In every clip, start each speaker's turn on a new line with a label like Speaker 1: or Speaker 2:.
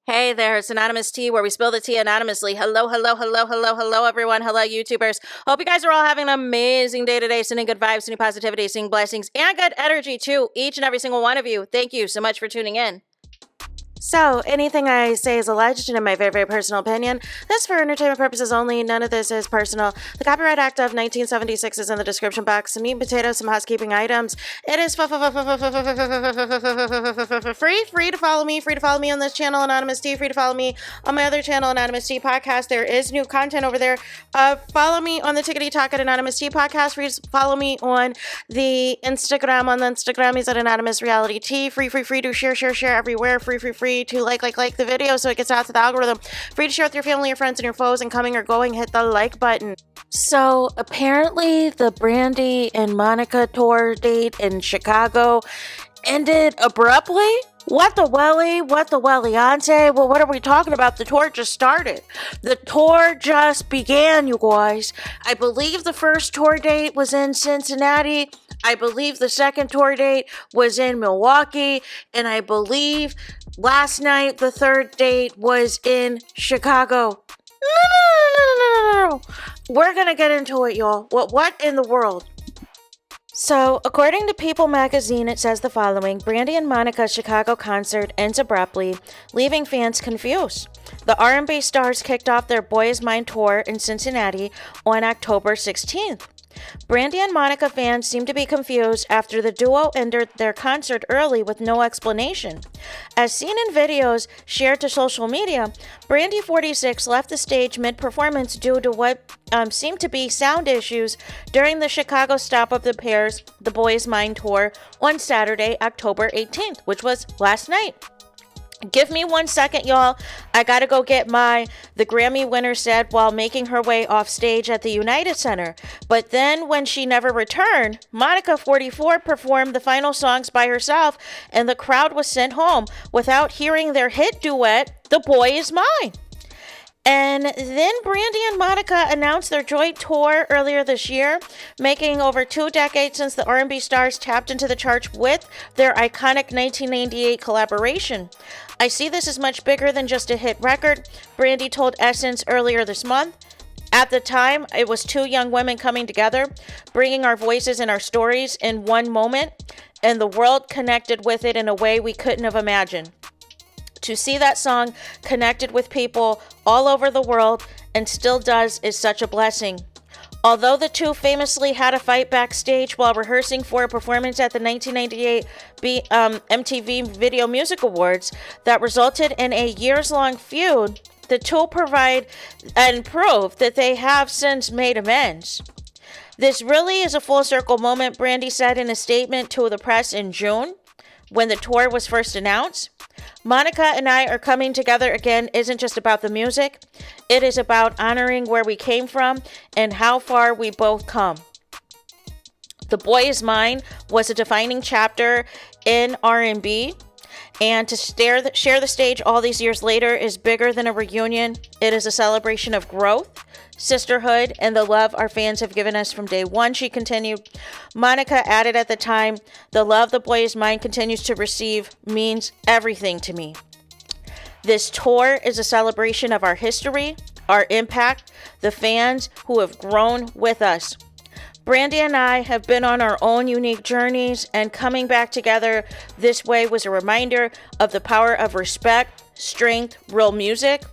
Speaker 1: Hey there, it's Anonymous Tea, where we spill the tea anonymously. Hello, everyone. Hello, YouTubers. Hope you guys are all having an amazing day today, sending good vibes, sending positivity, sending blessings, and good energy to each and every single one of you. Thank you so much for tuning in. So, anything I say is alleged and in my very, very personal opinion. This is for entertainment purposes only. None of this is personal. The Copyright Act of 1976 is in the description box. Some meat and potatoes, some housekeeping items. It is free to follow me. Free to follow me on this channel, Anonymous Tea. Free to follow me on my other channel, Anonymous Tea Podcast. There is new content over there. Follow me on the Tickety Talk at Anonymous Tea Podcast. Free to follow me on the Instagram. On the Instagram is at Anonymous Reality Tea. Free to share everywhere. Free to like the video so it gets out to the algorithm. Free to share with your family, your friends, and your foes, and coming or going, hit the like button. So apparently the Brandy and Monica tour date in Chicago ended abruptly. What the welliante? Well, what are we talking about? The tour just started. The tour just began, you guys. I believe the first tour date was in Cincinnati. I believe the second tour date was in Milwaukee. And I believe last night the third date was in Chicago. No. We're going to get into it, y'all. What in the world? So, according to People magazine, it says the following: Brandy and Monica's Chicago concert ends abruptly, leaving fans confused. The R&B stars kicked off their Boy Is Mine tour in Cincinnati on October 16th. Brandy and Monica fans seem to be confused after the duo ended their concert early with no explanation. As seen in videos shared to social media, Brandy 46 left the stage mid-performance due to what seemed to be sound issues during the Chicago stop of the pair's The Boy Is Mine tour on Saturday, October 18th, which was last night. Give me 1 second, y'all. I gotta go get the Grammy winner said while making her way off stage at the United Center. But then when she never returned, Monica 44 performed the final songs by herself and the crowd was sent home without hearing their hit duet, The Boy Is Mine. And then Brandy and Monica announced their joint tour earlier this year, making over 2 decades since the R&B stars tapped into the charts with their iconic 1998 collaboration. I see this as much bigger than just a hit record, Brandy told Essence earlier this month. At the time, it was 2 young women coming together, bringing our voices and our stories in one moment, and the world connected with it in a way we couldn't have imagined. To see that song connected with people all over the world and still does is such a blessing. Although the two famously had a fight backstage while rehearsing for a performance at the 1998 MTV Video Music Awards that resulted in a years-long feud, the two provide and prove that they have since made amends. This really is a full circle moment, Brandy said in a statement to the press in June when the tour was first announced. Monica and I are coming together again isn't just about the music. It is about honoring where we came from and how far we both come. The Boy Is Mine was a defining chapter in R&B, and to share the stage all these years later is bigger than a reunion. It is a celebration of growth, sisterhood, and the love our fans have given us from day one, she continued. Monica added at the time, the love The Boy Is Mine continues to receive means everything to me. This tour is a celebration of our history, our impact, the fans who have grown with us. Brandy and I have been on our own unique journeys, and coming back together this way was a reminder of the power of respect, strength, real music.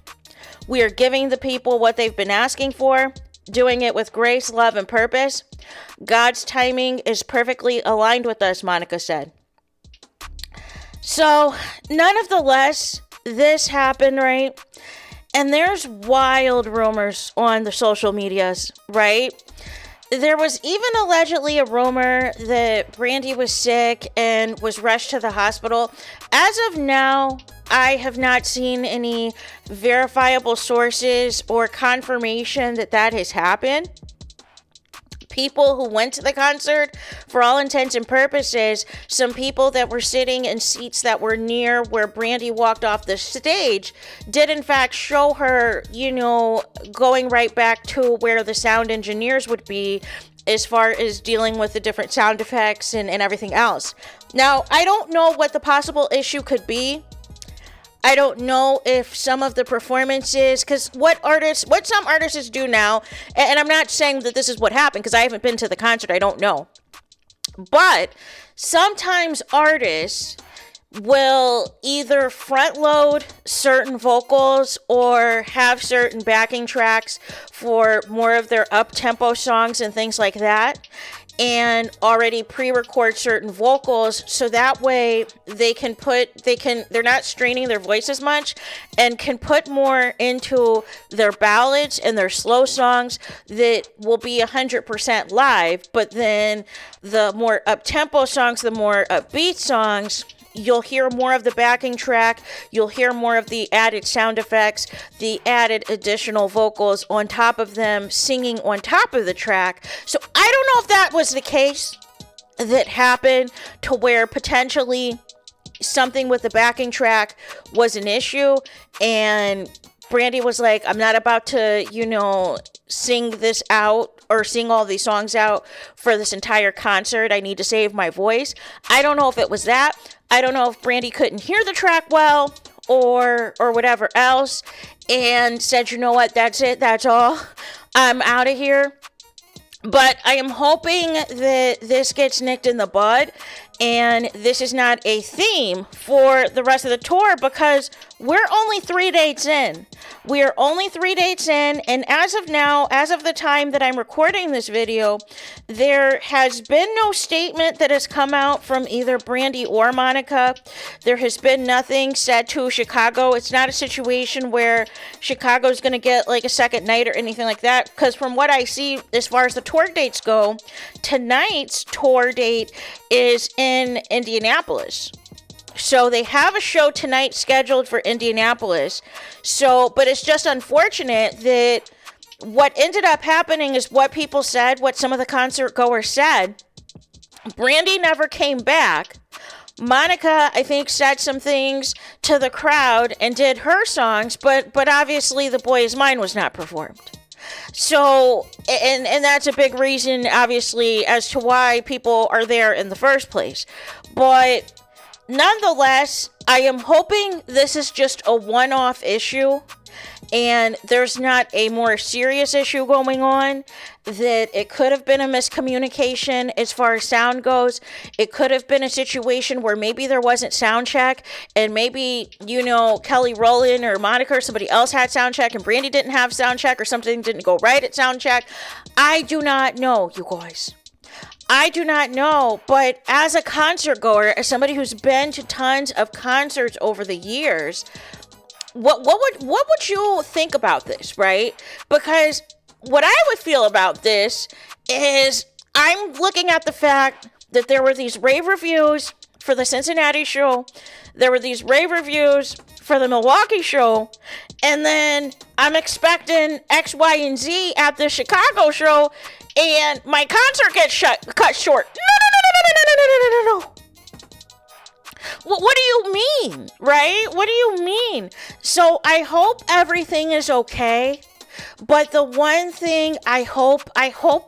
Speaker 1: We are giving the people what they've been asking for, doing it with grace, love, and purpose. God's timing is perfectly aligned with us, Monica said. So, none of the less, this happened, right? And there's wild rumors on the social medias, right? There was even allegedly a rumor that Brandy was sick and was rushed to the hospital. As of now, I have not seen any verifiable sources or confirmation that that has happened. People who went to the concert, for all intents and purposes, some people that were sitting in seats that were near where Brandy walked off the stage did in fact show her, going right back to where the sound engineers would be as far as dealing with the different sound effects and everything else. Now, I don't know what the possible issue could be. I don't know if some of the performances, because what some artists do now, and I'm not saying that this is what happened because I haven't been to the concert, I don't know. But sometimes artists will either front load certain vocals or have certain backing tracks for more of their up-tempo songs and things like that, and already pre-record certain vocals so that way they're not straining their voice as much and can put more into their ballads and their slow songs that will be 100% live. But then the more up-tempo songs, the more upbeat songs, you'll hear more of the backing track, you'll hear more of the added sound effects, the added additional vocals on top of them, singing on top of the track. So I don't know if that was the case that happened to where potentially something with the backing track was an issue and Brandy was like, I'm not about to, sing this out or sing all these songs out for this entire concert. I need to save my voice. I don't know if it was that. I don't know if Brandy couldn't hear the track well or whatever else and said, you know what, that's it, that's all. I'm out of here. But I am hoping that this gets nicked in the bud and this is not a theme for the rest of the tour because we're only 3 dates in. We are only 3 dates in, and as of now, as of the time that I'm recording this video, there has been no statement that has come out from either Brandy or Monica. There has been nothing said to Chicago. It's not a situation where Chicago's going to get like a second night or anything like that, because from what I see, as far as the tour dates go, tonight's tour date is in Indianapolis. So they have a show tonight scheduled for Indianapolis. But it's just unfortunate that what ended up happening is what people said, what some of the concert goers said. Brandy never came back. Monica, I think, said some things to the crowd and did her songs, but obviously The Boy Is Mine was not performed. So, and that's a big reason, obviously, as to why people are there in the first place. But nonetheless, I am hoping this is just a one-off issue and there's not a more serious issue going on, that it could have been a miscommunication as far as sound goes. It could have been a situation where maybe there wasn't sound check and maybe, Kelly Rowland or Monica or somebody else had sound check and Brandy didn't have sound check or something didn't go right at sound check. I do not know, you guys. I do not know, but as a concert goer, as somebody who's been to tons of concerts over the years, what would you think about this, right? Because what I would feel about this is I'm looking at the fact that there were these rave reviews for the Cincinnati show, there were these rave reviews for the Milwaukee show, and then I'm expecting X, Y, and Z at the Chicago show, and my concert gets cut short. No. What do you mean, right? What do you mean? So I hope everything is okay. But the one thing I hope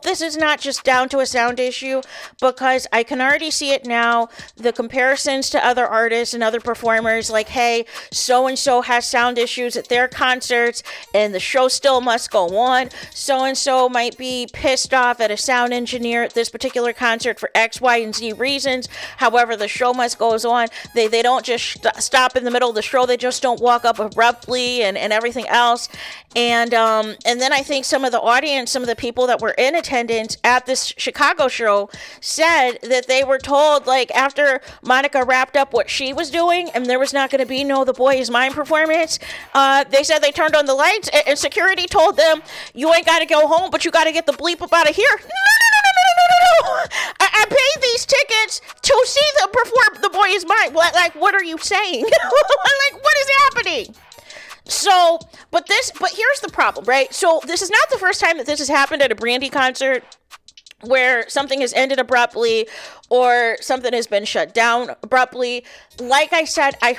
Speaker 1: this is not just down to a sound issue, because I can already see it now. The comparisons to other artists and other performers, like, hey, so-and-so has sound issues at their concerts and the show still must go on. So-and-so might be pissed off at a sound engineer at this particular concert for X, Y, and Z reasons. However, the show must go on. They don't just stop in the middle of the show. They just don't walk up abruptly and everything else. And then I think some of the audience, some of the people that were in attendance at this Chicago show said that they were told, like, after Monica wrapped up what she was doing and there was not going to be no The Boy Is Mine performance, they said they turned on the lights and security told them, you ain't got to go home, but you got to get the bleep up out of here. No. I paid these tickets to see them perform The Boy Is Mine. Like, what are you saying? Like, what is happening? So, but here's the problem, right? So this is not the first time that this has happened at a Brandy concert. where something has ended abruptly or something has been shut down abruptly. Like I said, I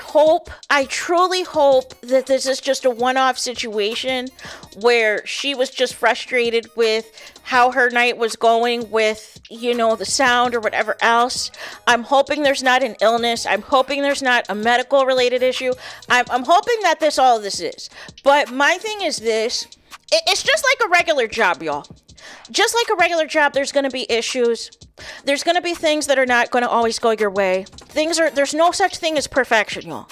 Speaker 1: truly hope that this is just a one-off situation where she was just frustrated with how her night was going with, the sound or whatever else. I'm hoping there's not an illness. I'm hoping there's not a medical related issue. I'm hoping that all of this is. But my thing is this, it's just like a regular job, y'all. Just like a regular job, there's going to be issues. There's going to be things that are not going to always go your way. There's no such thing as perfection, y'all.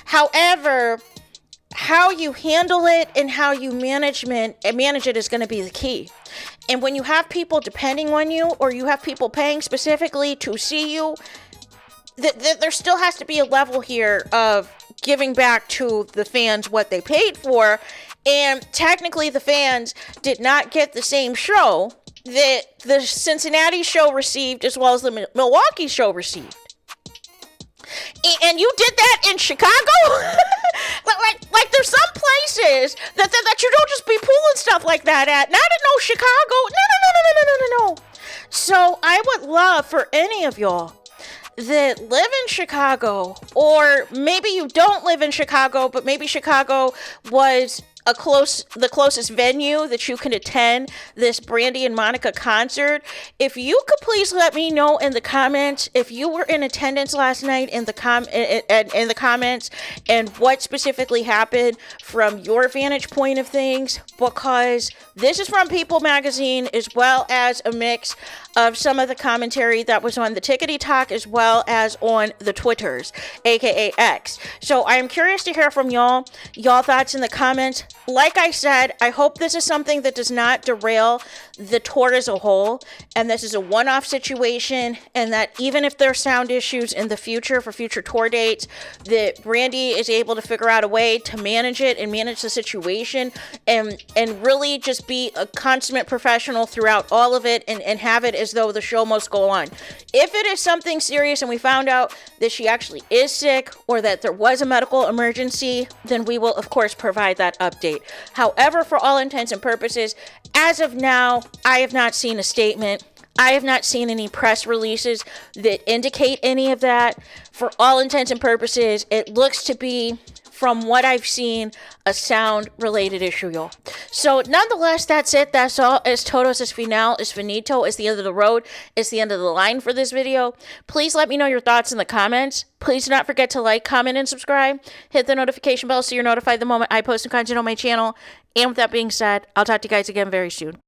Speaker 1: However, how you handle it and how you manage it is going to be the key. And when you have people depending on you, or you have people paying specifically to see you, there still has to be a level here of giving back to the fans what they paid for. And technically, the fans did not get the same show that the Cincinnati show received as well as the Milwaukee show received. And you did that in Chicago? like there's some places that you don't just be pulling stuff like that at. Not in no Chicago. No. So I would love for any of y'all that live in Chicago, or maybe you don't live in Chicago, but maybe Chicago was the closest venue that you can attend this Brandy and Monica concert. If you could please let me know in the comments if you were in attendance last night in the comments, and what specifically happened from your vantage point of things, because this is from People Magazine as well as a mix of some of the commentary that was on the Tickety Talk as well as on the Twitters, aka X. So I am curious to hear from y'all thoughts in the comments. Like I said, I hope this is something that does not derail the tour as a whole, and this is a one-off situation, and that even if there are sound issues in the future for future tour dates, that Brandy is able to figure out a way to manage it and manage the situation, and really just be a consummate professional throughout all of it, and have it as though the show must go on. If it is something serious and we found out that she actually is sick or that there was a medical emergency, then we will of course provide that update. However, for all intents and purposes, as of now, I have not seen a statement. I have not seen any press releases that indicate any of that. For all intents and purposes, it looks to be, from what I've seen, a sound-related issue, y'all. So, nonetheless, that's it. That's all. Es todos es final. Es finito. It's the end of the road. It's the end of the line for this video. Please let me know your thoughts in the comments. Please do not forget to like, comment, and subscribe. Hit the notification bell so you're notified the moment I post new content on my channel. And with that being said, I'll talk to you guys again very soon.